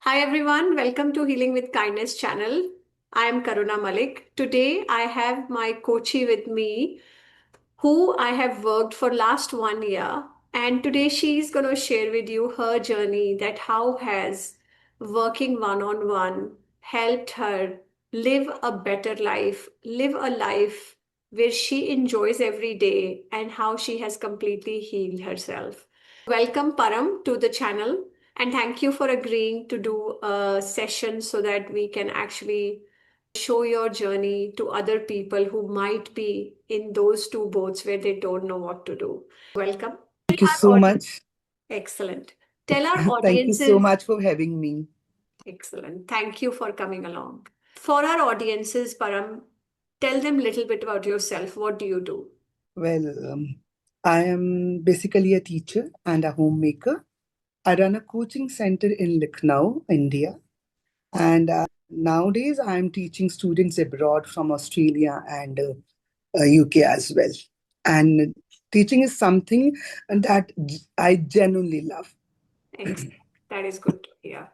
Hi everyone, welcome to Healing with Kindness channel. I am Karuna Malik. Today I have my coachee with me who I have worked for last 1 year, and today she is going to share with you her journey, that how has working one on one helped her live a better life, live a life where she enjoys every day, and how she has completely healed herself. Welcome Param to the channel, and thank you for agreeing to do a session so that we can actually show your journey to other people who might be in those two boats where they don't know what to do. Welcome. Thank you Our so audience. much. Excellent. Tell our Thank you so audiences. much for having me. Excellent. Thank you for coming along. For our audiences, Param, tell them a little bit about yourself. What do you do? Well, I am basically a teacher and a homemaker. I run a coaching center in Lucknow, India. And nowadays, I'm teaching students abroad from Australia and UK as well. And teaching is something that I genuinely love. Excellent. That is good to hear.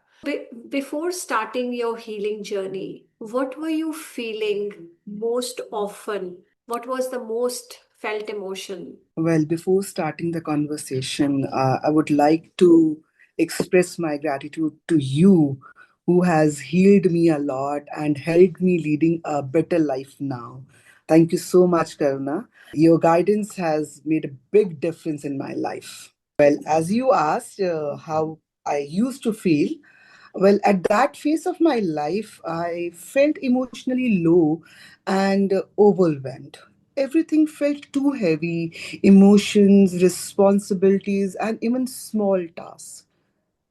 Before starting your healing journey, what were you feeling most often? What was the most felt emotion? Well, before starting the conversation, I would like to express my gratitude to you, who has healed me a lot and helped me leading a better life now. Thank you so much, Karuna. Your guidance has made a big difference in my life. Well, as you asked how I used to feel, well, at that phase of my life, I felt emotionally low and overwhelmed. Everything felt too heavy: emotions, responsibilities, and even small tasks.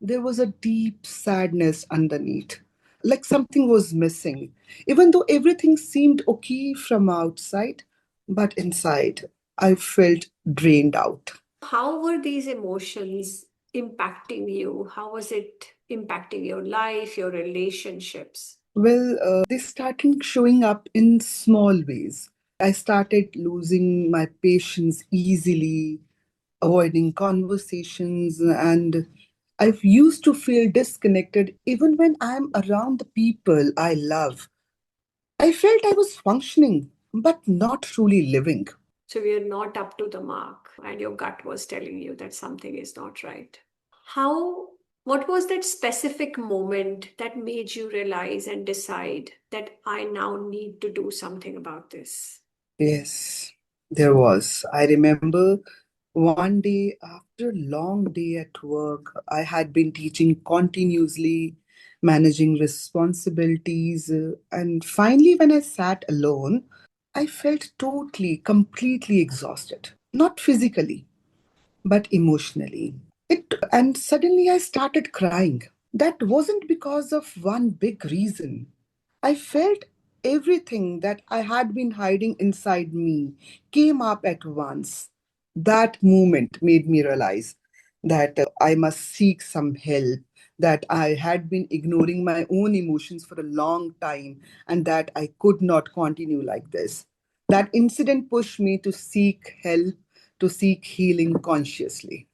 There was a deep sadness underneath, like something was missing. Even though everything seemed okay from outside, but inside, I felt drained out. How were these emotions impacting you? How was it impacting your life, your relationships? Well, they started showing up in small ways. I started losing my patience easily, avoiding conversations, and I used to feel disconnected even when I'm around the people I love. I felt I was functioning, but not truly living. So we are not up to the mark, and your gut was telling you that something is not right. What was that specific moment that made you realize and decide that I now need to do something about this? Yes, there was. I remember one day after a long day at work, I had been teaching continuously, managing responsibilities, and finally, when I sat alone, I felt totally, completely exhausted. Not physically, but emotionally. And suddenly I started crying. That wasn't because of one big reason. I felt everything that I had been hiding inside me came up at once. That moment made me realize that I must seek some help, that I had been ignoring my own emotions for a long time, and that I could not continue like this. That incident pushed me to seek help, to seek healing consciously.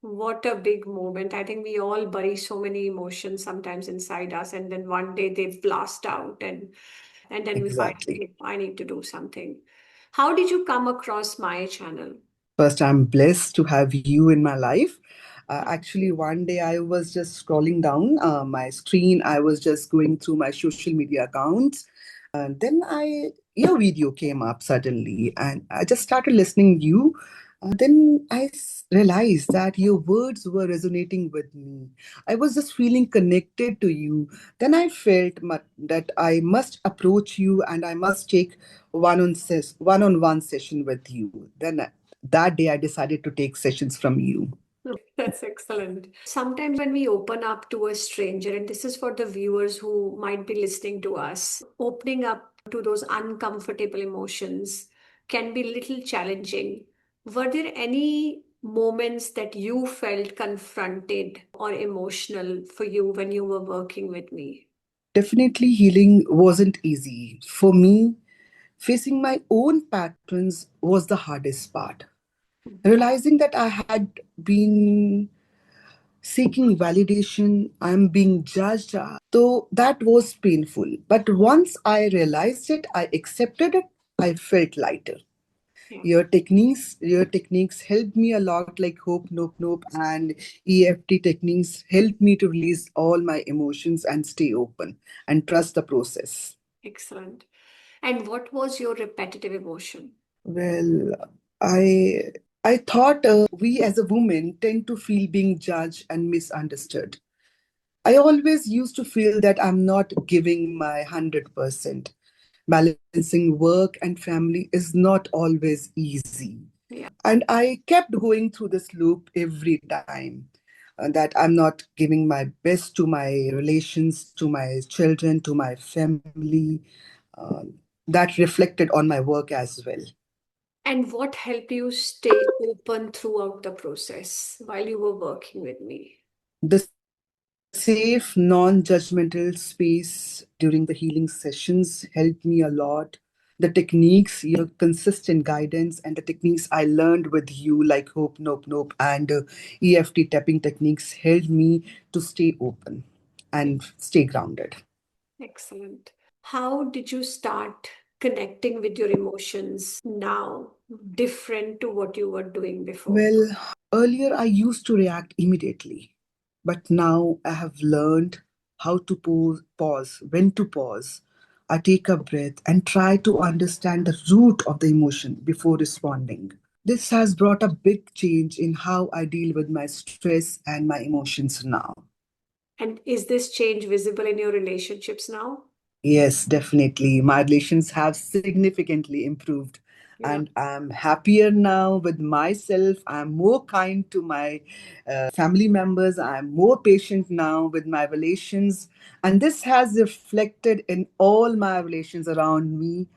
What a big moment. I think we all bury so many emotions sometimes inside us, and then one day they blast out, and then we find, Exactly. "Okay, I need to do something." How did you come across my channel? First, I'm blessed to have you in my life. Actually, one day I was just scrolling down my screen. I was just going through my social media accounts. Then your video came up suddenly, and I just started listening to you. Then realized that your words were resonating with me. I was just feeling connected to you. Then I felt that I must approach you and I must take one-on-one session with you. Then that day I decided to take sessions from you. That's excellent. Sometimes when we open up to a stranger, and this is for the viewers who might be listening to us, opening up to those uncomfortable emotions can be little challenging. Were there any moments that you felt confronted or emotional for you when you were working with me? Definitely, healing wasn't easy. For me, facing my own patterns was the hardest part. Realizing that I had been seeking validation, I'm being judged. So that was painful. But once I realized it, I accepted it, I felt lighter. Yeah. Your techniques helped me a lot, like hope, nope, nope, and EFT techniques helped me to release all my emotions and stay open and trust the process. Excellent. And what was your repetitive emotion? Well, I I thought we as a woman tend to feel being judged and misunderstood. I always used to feel that I'm not giving my 100%. Balancing work and family is not always easy. Yeah. And I kept going through this loop every time, that I'm not giving my best to my relations, to my children, to my family. Uh, that reflected on my work as well. And what helped you stay open throughout the process while you were working with me? The safe, non judgmental space during the healing sessions helped me a lot. The techniques, your consistent guidance, and the techniques I learned with you, like Hope, Nope, Nope, and EFT tapping techniques, helped me to stay open and stay grounded. Excellent. How did you start connecting with your emotions now, different to what you were doing before? Well, earlier I used to react immediately, but now I have learned how to pause, when to pause. I take a breath and try to understand the root of the emotion before responding. This has brought a big change in how I deal with my stress and my emotions now. And is this change visible in your relationships now? Yes, definitely. My relations have significantly improved, Yeah. and I'm happier now with myself. I'm more kind to my family members. I'm more patient now with my relations, and this has reflected in all my relations around me.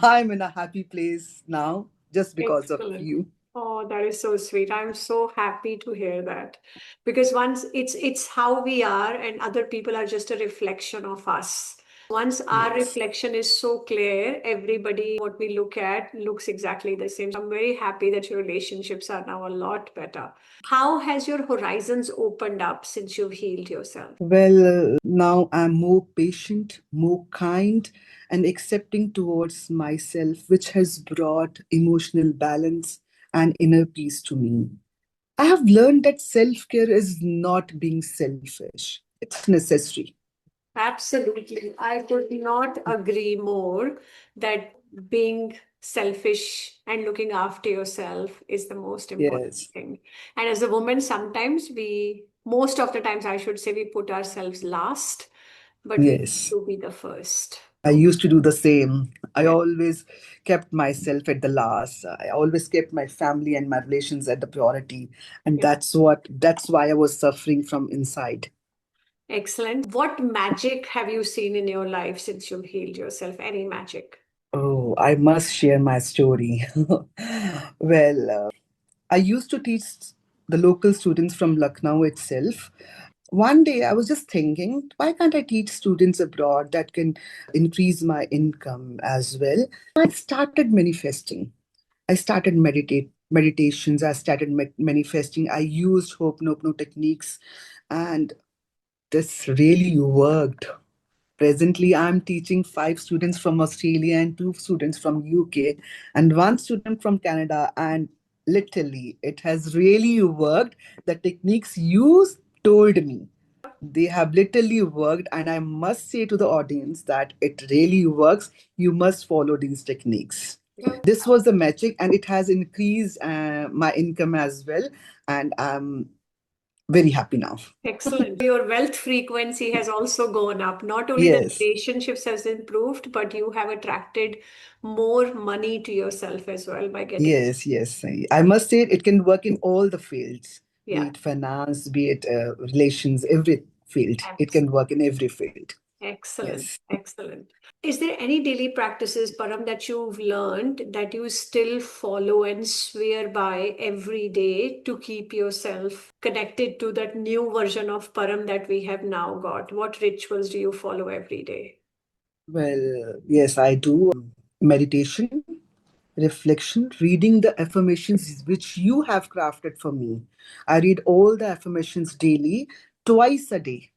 I'm in a happy place now just because of Excellent. you. Oh, that is so sweet. I'm so happy to hear that. Because once it's how we are and other people are just a reflection of us. Once our Yes. reflection is so clear, everybody what we look at looks exactly the same. So I'm very happy that your relationships are now a lot better. How has your horizons opened up since you've healed yourself? Well, now I'm more patient, more kind, and accepting towards myself, which has brought emotional balance and inner peace to me. I have learned that self care is not being selfish, it's necessary. Absolutely. I could not agree more that being selfish and looking after yourself is the most important Yes, thing. And as a woman, sometimes most of the times, I should say, we put ourselves last, but we need yes. to be the first. I used to do the same. I Yeah. always kept myself at the last. I always kept my family and my relations at the priority. And Yeah. that's why I was suffering from inside. Excellent. What magic have you seen in your life since you've healed yourself? Any magic? Oh, I must share my story. Well, I used to teach the local students from Lucknow itself. One day I was just thinking, why can't I teach students abroad that can increase my income as well? I started manifesting. I started meditations. I started manifesting. I used hope no no techniques, and this really worked. Presently, I'm teaching five students from Australia and two students from UK and one student from Canada. And literally, it has really worked. The techniques you told me, they have literally worked. And I must say to the audience that it really works. You must follow these techniques. This was the magic, and it has increased my income as well. And I'm very happy now. Excellent. Your wealth frequency has also gone up. Not only the Yes. relationships has improved, but you have attracted more money to yourself as well by getting. Yes, yes. I must say it can work in all the fields, be Yeah, it finance, be it relations, every field. It abs- can work in every field. excellent, Yes. excellent. Is there any daily practices, Param, that you've learned that you still follow and swear by every day to keep yourself connected to that new version of Param that we have now got? What rituals do you follow every day? Well, yes, I do meditation, Reflection, reading the affirmations which you have crafted for me. I read all the affirmations daily, twice a day.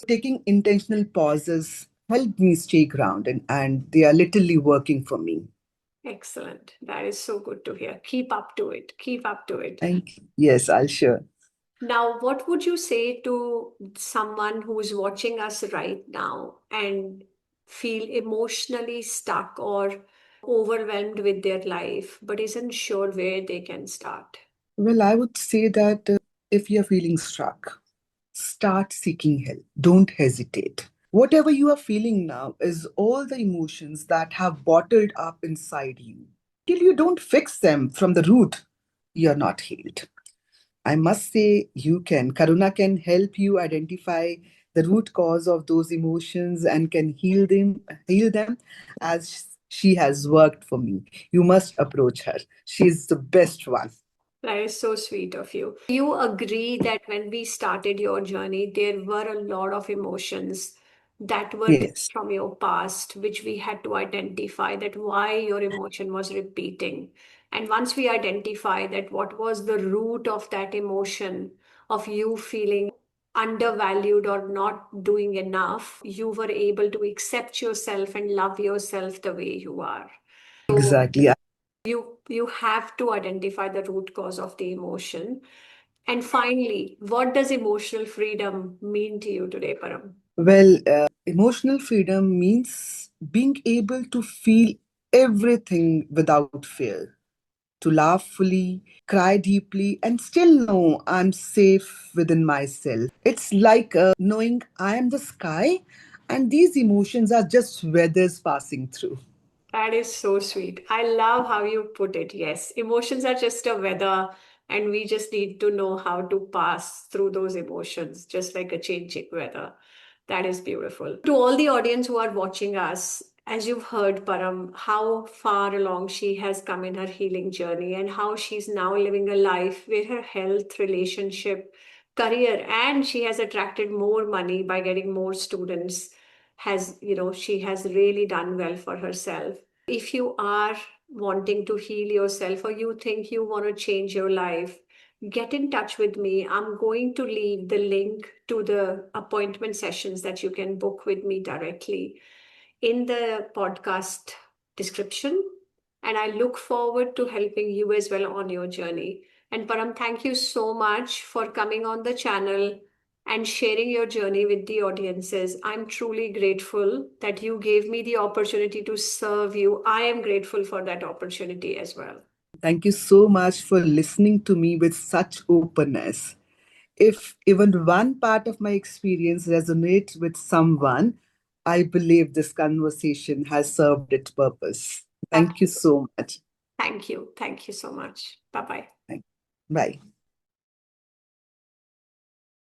Taking intentional pauses help me stay grounded, and they are literally working for me. Excellent. That is so good to hear. Keep up to it. Keep up to it. Thank you. Yes, I'll sure. Now, what would you say to someone who's watching us right now and feel emotionally stuck or overwhelmed with their life, but isn't sure where they can start? Well, I would say that if you're feeling stuck, start seeking help. Don't hesitate. Whatever you are feeling now is all the emotions that have bottled up inside you. Till you don't fix them from the root, you're not healed. I must say, you can. Karuna can help you identify the root cause of those emotions and can heal them as she has worked for me. You must approach her. She's the best one. That is so sweet of you. You agree that when we started your journey, there were a lot of emotions that were there Yes, from your past, which we had to identify that why your emotion was repeating. And once we identify that what was the root of that emotion of you feeling undervalued or not doing enough, you were able to accept yourself and love yourself the way you are. So exactly. you have to identify the root cause of the emotion. And finally, what does emotional freedom mean to you today, Param? Well, emotional freedom means being able to feel everything without fear, to laugh fully, cry deeply, and still know I'm safe within myself. It's like knowing I am the sky and these emotions are just weathers passing through. That is so sweet. I love how you put it. Yes, emotions are just a weather, and we just need to know how to pass through those emotions, just like a changing weather. That is beautiful. To all the audience who are watching us, as you've heard, Param, how far along she has come in her healing journey and how she's now living a life where her health, relationship, career, and she has attracted more money by getting more students has, she has really done well for herself. If you are wanting to heal yourself or you think you want to change your life, get in touch with me. I'm going to leave the link to the appointment sessions that you can book with me directly in the podcast description. And I look forward to helping you as well on your journey. And Param, thank you so much for coming on the channel and sharing your journey with the audiences. I'm truly grateful that you gave me the opportunity to serve you. I am grateful for that opportunity as well. Thank you so much for listening to me with such openness. If even one part of my experience resonates with someone, I believe this conversation has served its purpose. Thank you Absolutely. so much. Thank you. Thank you so much. Bye bye. Thank- Bye.